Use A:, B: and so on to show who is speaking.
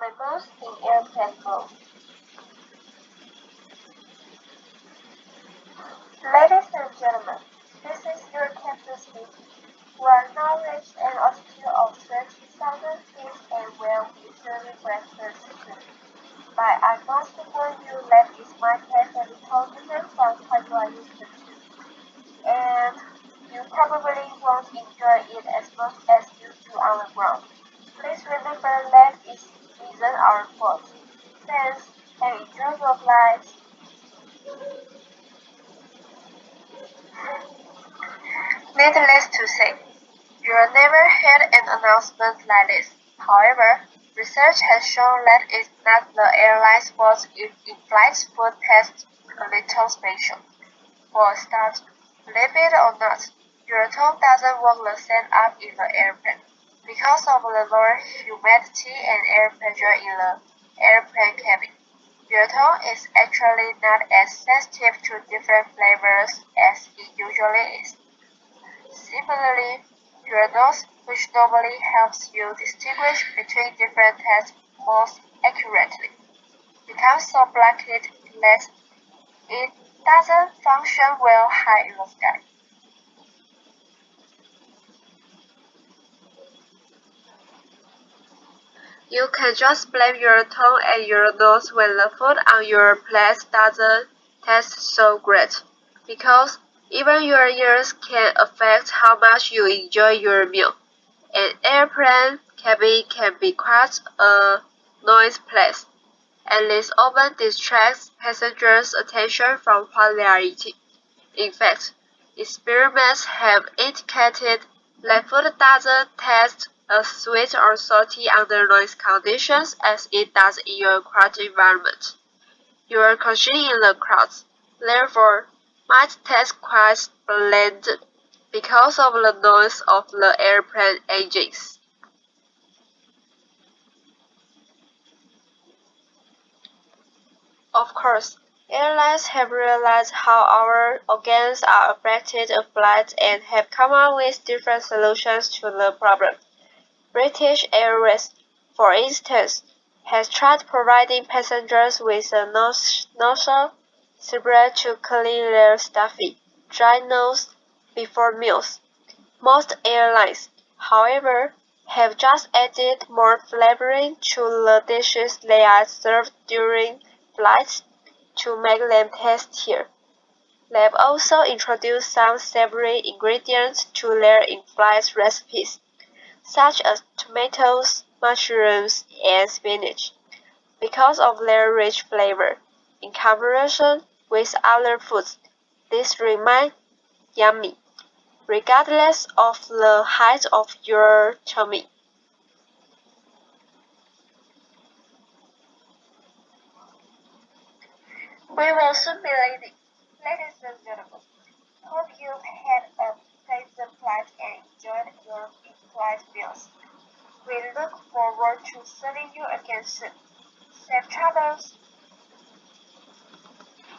A: my mouse in airplane mode. Ladies and gentlemen, this is your captain speaking. We are now reached an altitude of 30,000 feet and will be serving breakfast soon. But I must warn you that it might take a little different from what you are used to. And you probably won't enjoy it as much as you do on the ground. Please remember that it isn't our fault. Thanks, and enjoy your flight. Needless to say, you'll never hear an announcement like this. However, research has shown that it's not the airline's fault if in-flight food tastes a little special. For a start, believe it or not, your tongue doesn't work the same up in the airplane. Because of the lower humidity and air pressure in the airplane cabin, your tongue is actually not as sensitive to different flavors as it usually is. Similarly, your nose, which normally helps you distinguish between different tastes most accurately, becomes so blocked that it doesn't function well high in the sky. You can just blame your tongue and your nose when the food on your plate doesn't taste so great, because even your ears can affect how much you enjoy your meal. An airplane cabin can be quite a noisy place, and this often distracts passengers' attention from what they are eating. In fact, experiments have indicated that food doesn't taste as sweet or salty under noise conditions as it does in your quiet environment. Your consuming in the crowds, therefore, might taste quite bland because of the noise of the airplane engines. Of course, airlines have realized how our organs are affected in flight and have come up with different solutions to the problem. British Airways, for instance, has tried providing passengers with a nasal spray to clean their stuffy, dry nose before meals. Most airlines, however, have just added more flavoring to the dishes they are served during flights to make them tastier. They've also introduced some savory ingredients to their in-flight recipes, such as tomatoes, mushrooms, and spinach, because of their rich flavor. In comparison with other foods, these remain yummy, regardless of the height of your tummy. We will soon be leaving. Ladies and gentlemen, hope you've had a pleasant flight and enjoyed your in-flight meals. We look forward to seeing you again soon. Safe travels!